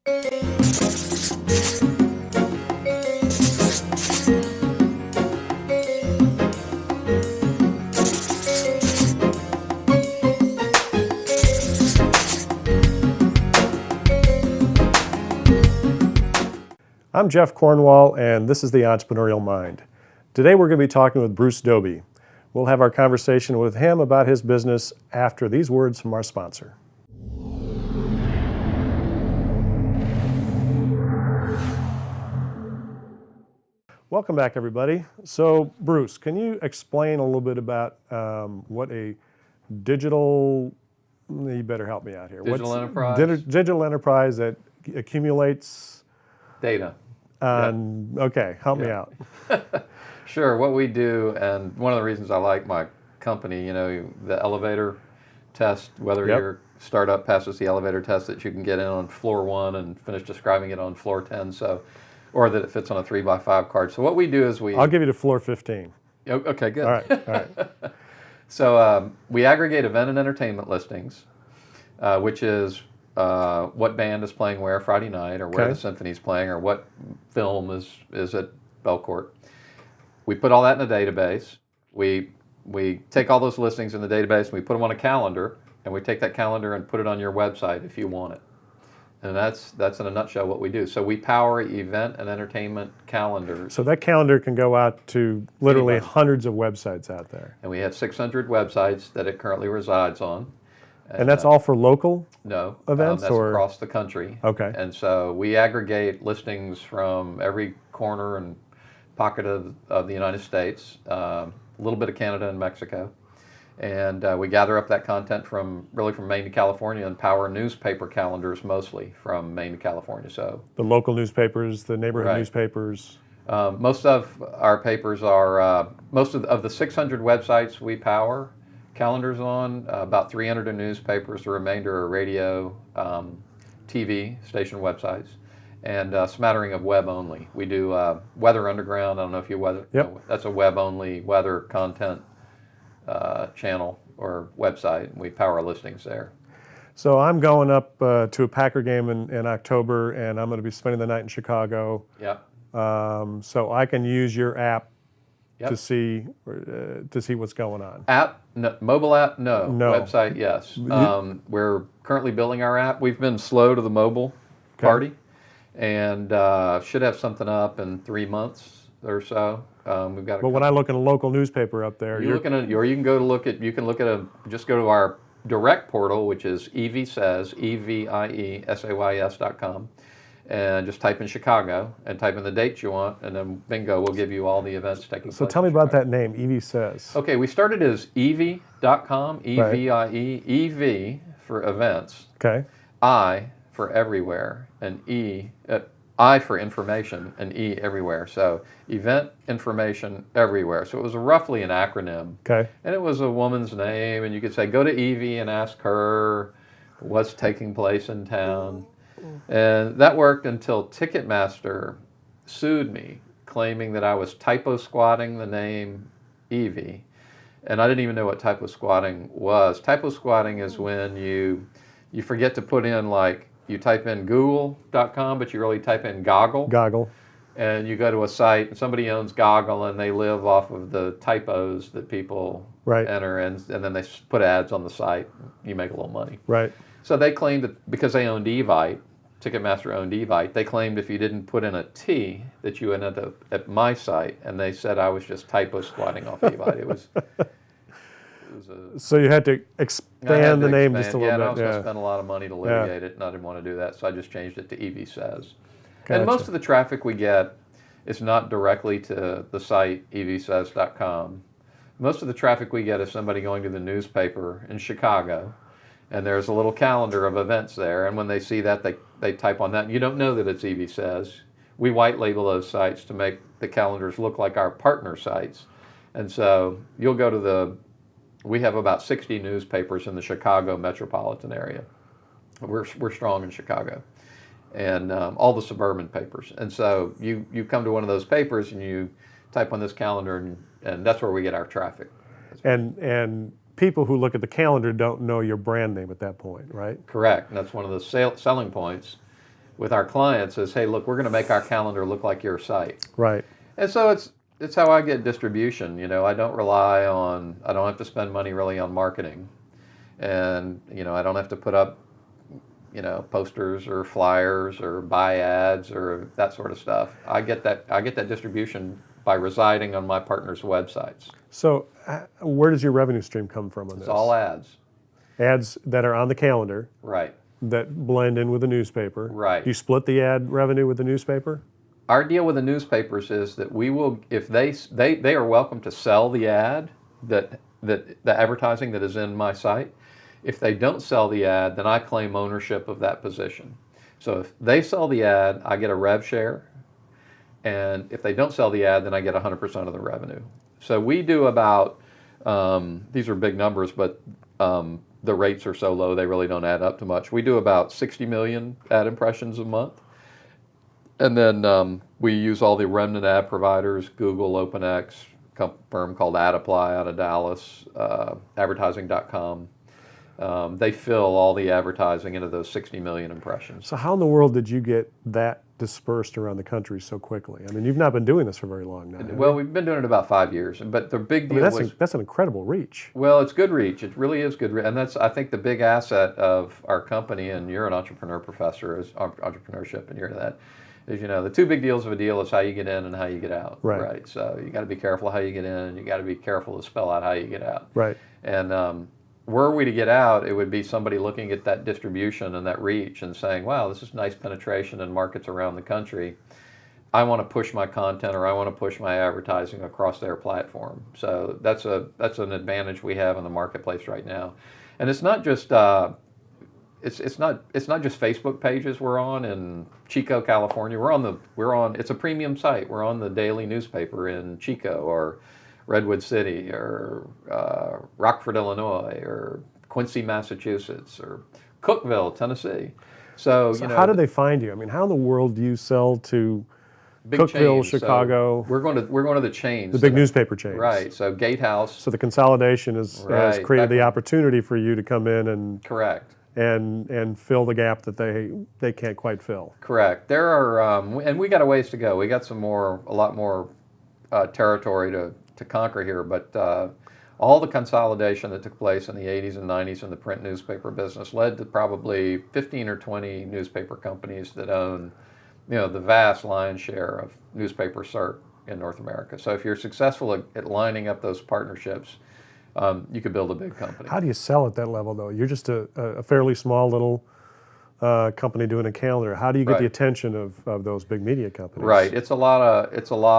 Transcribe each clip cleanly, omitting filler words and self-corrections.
I'm Jeff Cornwall, and this is the Entrepreneurial Mind. Today we're going to be talking with Bruce Dobie. We'll have our conversation with him about his business after these words from our sponsor. Welcome back, everybody. So, Bruce, can you explain a little bit about what a digital, you better help me out here. Digital enterprise? Digital enterprise that accumulates data. Okay, help me out. Sure, what we do, and one of the reasons I like my company, you know, the elevator test, whether your startup passes the elevator test that you can get in on floor 1 and finish describing it on floor 10, so, or that it fits on a 3x5 card. So what we do is I'll give you to floor 15. Okay, good. All right. So we aggregate event and entertainment listings, which is what band is playing where Friday night, or where the symphony's playing, or what film is at Belcourt. We put all that in a database. We take all those listings in the database and we put them on a calendar, and we take that calendar and put it on your website if you want it. And that's in a nutshell what we do. So we power event and entertainment calendars. So that calendar can go out to literally Anybody. Hundreds of websites out there. And we have 600 websites that it currently resides on. And that's all for local events? That's across the country. Okay. And so we aggregate listings from every corner and pocket of the United States, a little bit of Canada and Mexico. And we gather up that content from Maine to California, and power newspaper calendars mostly from Maine to California. So the local newspapers, the neighborhood newspapers. Most of our papers are, most of the 600 websites we power calendars on, about 300 are newspapers, the remainder are radio, TV station websites, and a smattering of web only. We do Weather Underground. I don't know if you weather. Yep. That's a web only weather content channel or website. We power listings there. So I'm going up to a Packer game in October, and I'm going to be spending the night in Chicago. Yep. So I can use your app to see what's going on. App? No. Mobile app? No. Website? Yes. We're currently building our app. We've been slow to the mobile party, and should have something up in 3 months or so. We've got. But when I look at a local newspaper up there, you're looking at, or you can go to look at. You can look at just go to our direct portal, which is EvieSays, EvieSays.com. And just type in Chicago and type in the dates you want, and then bingo, we'll give you all the events taking place. So tell me about that name, EvieSays. Okay, we started as Evie.com, E-V-I-E, E-V for events, I for everywhere, and I for information, and E everywhere. So event, information, everywhere. So it was roughly an acronym. And it was a woman's name, and you could say, go to Evie and ask her what's taking place in town. And that worked until Ticketmaster sued me, claiming that I was typo squatting the name Evie. And I didn't even know what typo squatting was. Typo squatting is when you forget to put in, like, you type in google.com, but you really type in goggle. And you go to a site, and somebody owns Goggle, and they live off of the typos that people enter, and then they put ads on the site. You make a little money. So they claimed that because they owned Evite, Ticketmaster owned Evite, they claimed if you didn't put in a T that you ended up at my site, and they said I was just typo squatting off Evite. So you had to expand the name just a little bit. And I was going to spend a lot of money to litigate it, and I didn't want to do that, so I just changed it to EvieSays. And most of the traffic we get is not directly to the site EvieSays.com. Most of the traffic we get is somebody going to the newspaper in Chicago, and there's a little calendar of events there, and when they see that, they type on that. You don't know that it's EvieSays. We white label those sites to make the calendars look like our partner sites. And so you'll go to we have about 60 newspapers in the Chicago metropolitan area. We're strong in Chicago. And all the suburban papers. And so you come to one of those papers and you type on this calendar, and that's where we get our traffic. And people who look at the calendar don't know your brand name at that point, right? Correct. And that's one of the selling points. with our clients is, hey, look, we're going to make our calendar look like your site. Right. And so it's how I get distribution. I don't have to spend money really on marketing. And, I don't have to put up, posters or flyers or buy ads or that sort of stuff. I get that distribution by residing on my partners' websites. So where does your revenue stream come from on this? It's all ads. Ads that are on the calendar. Right. That blend in with the newspaper. Right. Do you split the ad revenue with the newspaper? Our deal with the newspapers is that we will, if they are welcome to sell the ad, that the advertising that is in my site. If they don't sell the ad, then I claim ownership of that position. So if they sell the ad, I get a rev share. And if they don't sell the ad, then I get 100% of the revenue. So we do about, these are big numbers, but the rates are so low they really don't add up to much. We do about 60 million ad impressions a month. And then we use all the remnant ad providers, Google, OpenX, a firm called AdApply out of Dallas, advertising.com. They fill all the advertising into those 60 million impressions. So how in the world did you get that dispersed around the country so quickly? I mean, you've not been doing this for very long now. Well, we've been doing it about 5 years, but the big deal that's an incredible reach. Well, it's good reach. It really is good reach, and that's, I think, the big asset of our company. And you're an entrepreneur professor, is entrepreneurship, and you're that. Is the two big deals of a deal is how you get in and how you get out. Right. So you got to be careful how you get in, and you got to be careful to spell out how you get out. Right. And were we to get out, it would be somebody looking at that distribution and that reach and saying, wow, this is nice penetration in markets around the country. I want to push my content, or I want to push my advertising across their platform. So that's an advantage we have in the marketplace right now. And it's not just it's not just Facebook pages we're on in Chico, California. It's a premium site. We're on the daily newspaper in Chico or Redwood City or Rockford, Illinois, or Quincy, Massachusetts, or Cookeville, Tennessee. So how do they find you? I mean, how in the world do you sell to big Cookeville, chains? Chicago? So we're going to the chains. The big newspaper chains. Right. So Gatehouse. So the consolidation has created the opportunity for you to come in and correct. And fill the gap that they can't quite fill. Correct. There are, and we got a ways to go. We got a lot more territory to conquer here, but all the consolidation that took place in the 80s and 90s in the print newspaper business led to probably 15 or 20 newspaper companies that own, the vast lion's share of newspaper circ in North America. So if you're successful at lining up those partnerships, you could build a big company. How do you sell at that level, though? You're just a fairly small little company doing a calendar. How do you get the attention of those big media companies? Right. It's a lot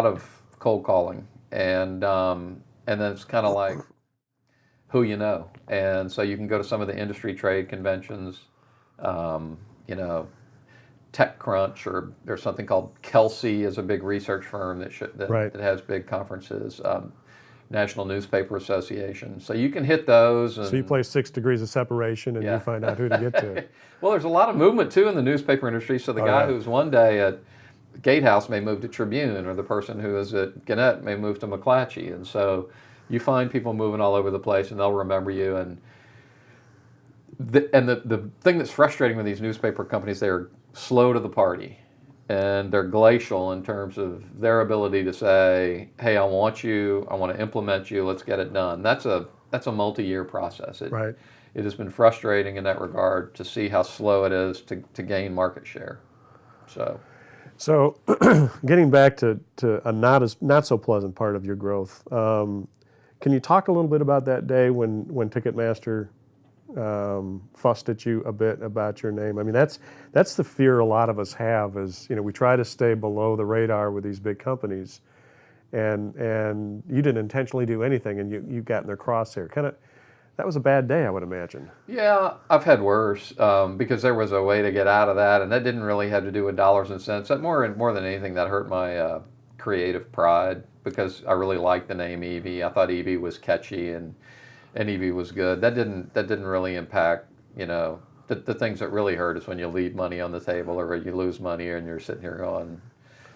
of cold calling, and then it's kind of like who you know. And so you can go to some of the industry trade conventions, TechCrunch, or there's something called Kelsey is a big research firm that has big conferences. National Newspaper Association. So you can hit those. And, so you play 6 degrees of separation and you find out who to get to. Well, there's a lot of movement too in the newspaper industry. So the guy who's one day at Gatehouse may move to Tribune, or the person who is at Gannett may move to McClatchy. And so you find people moving all over the place, and they'll remember you. And the thing that's frustrating with these newspaper companies, they're slow to the party. And they're glacial in terms of their ability to say, hey, I want to implement you, let's get it done. That's a multi-year process. It has been frustrating in that regard to see how slow it is to gain market share. So getting back to a not so pleasant part of your growth, can you talk a little bit about that day when Ticketmaster fussed at you a bit about your name? I mean, that's the fear a lot of us have, is we try to stay below the radar with these big companies, and you didn't intentionally do anything, and you got in their crosshair. That was a bad day, I would imagine. Yeah, I've had worse, because there was a way to get out of that, and that didn't really have to do with dollars and cents. That more than anything, that hurt my creative pride, because I really liked the name Evie. I thought Evie was catchy, and Evie was good. That didn't really impact, the things that really hurt is when you leave money on the table, or you lose money, and you're sitting here going,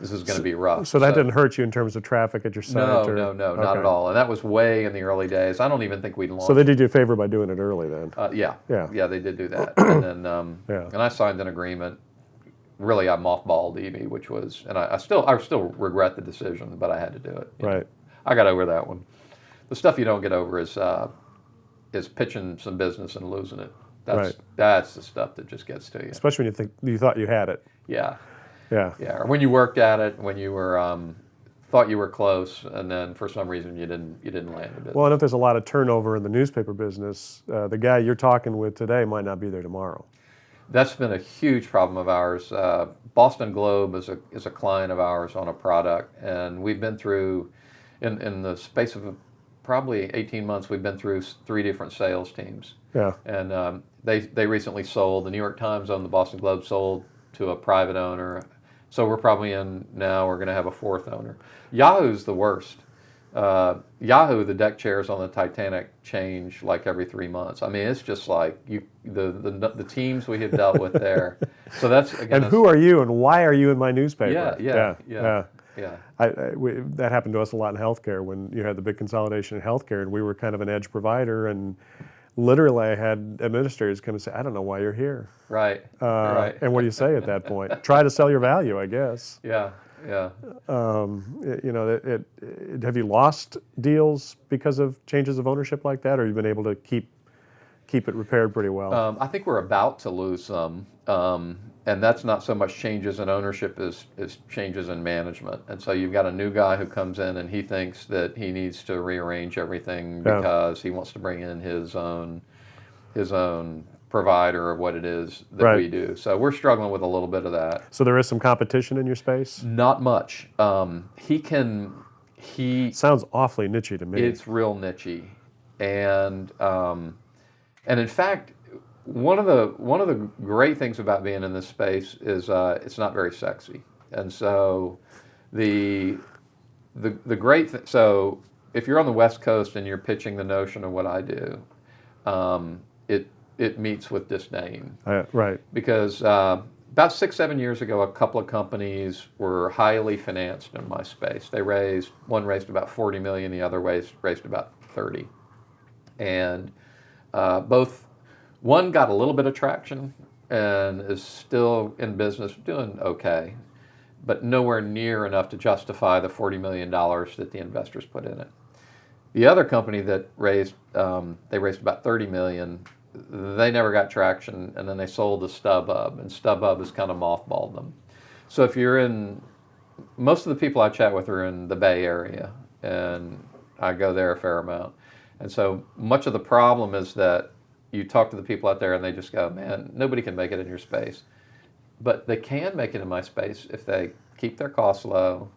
this is going to be rough. So that didn't hurt you in terms of traffic at your site? No, not at all. And that was way in the early days. I don't even think we'd launched. So they did you a favor by doing it early then? Yeah, they did do that. And then and I signed an agreement really I mothballed Evie, which was, and I still regret the decision, but I had to do it. Right. I got over that one. The stuff you don't get over is pitching some business and losing it. That's the stuff that just gets to you. Especially when you think you thought you had it. Yeah. Yeah. Yeah. Or when you worked at it, when you were thought you were close, and then for some reason you didn't land the business. Well, and if there's a lot of turnover in the newspaper business, the guy you're talking with today might not be there tomorrow. That's been a huge problem of ours. Boston Globe is a client of ours on a product, and we've been through, in the space of probably 18 months, we've been through 3 different sales teams. Yeah. And they recently sold. The New York Times owned the Boston Globe, sold to a private owner. So we're probably in now. We're going to have a 4th owner. Yahoo's the worst. Yahoo, the deck chairs on the Titanic change like every 3 months. I mean, it's just like the teams we have dealt with there. So that's again. And who are you, and why are you in my newspaper? Yeah. That happened to us a lot in healthcare when you had the big consolidation in healthcare, and we were kind of an edge provider, and literally I had administrators come and say, "I don't know why you're here." Right. And what do you say at that point? Try to sell your value, I guess. Yeah. Have you lost deals because of changes of ownership like that, or you've been able to keep it repaired pretty well? I think we're about to lose some, and that's not so much changes in ownership as changes in management. And so you've got a new guy who comes in and he thinks that he needs to rearrange everything because he wants to bring in his own provider of what it is that we do. So we're struggling with a little bit of that. So there is some competition in your space? Not much. He sounds awfully niche-y to me. It's real niche-y. And in fact, one of the great things about being in this space is it's not very sexy. And so the great thing, so if you're on the West Coast and you're pitching the notion of what I do, it meets with disdain. Right. Because about 6-7 years ago, a couple of companies were highly financed in my space. One raised about $40 million, the other raised about $30 million. And one got a little bit of traction and is still in business, doing okay, but nowhere near enough to justify the $40 million that the investors put in it. The other company that raised about $30 million. They never got traction, and then they sold to StubHub, and StubHub has kind of mothballed them. So if you're most of the people I chat with are in the Bay Area, and I go there a fair amount. And so much of the problem is that you talk to the people out there and they just go, man, nobody can make it in your space. But they can make it in my space if they keep their costs low,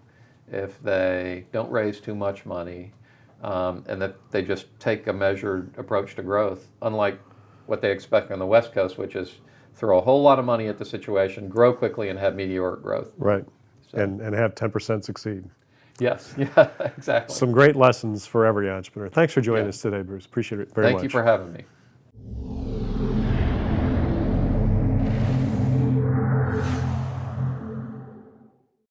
if they don't raise too much money, and that they just take a measured approach to growth, unlike what they expect on the West Coast, which is throw a whole lot of money at the situation, grow quickly, and have meteoric growth. Right, so. and have 10% succeed. Yes, yeah, exactly. Some great lessons for every entrepreneur. Thanks for joining us today, Bruce. Appreciate it very much. Thank you for having me.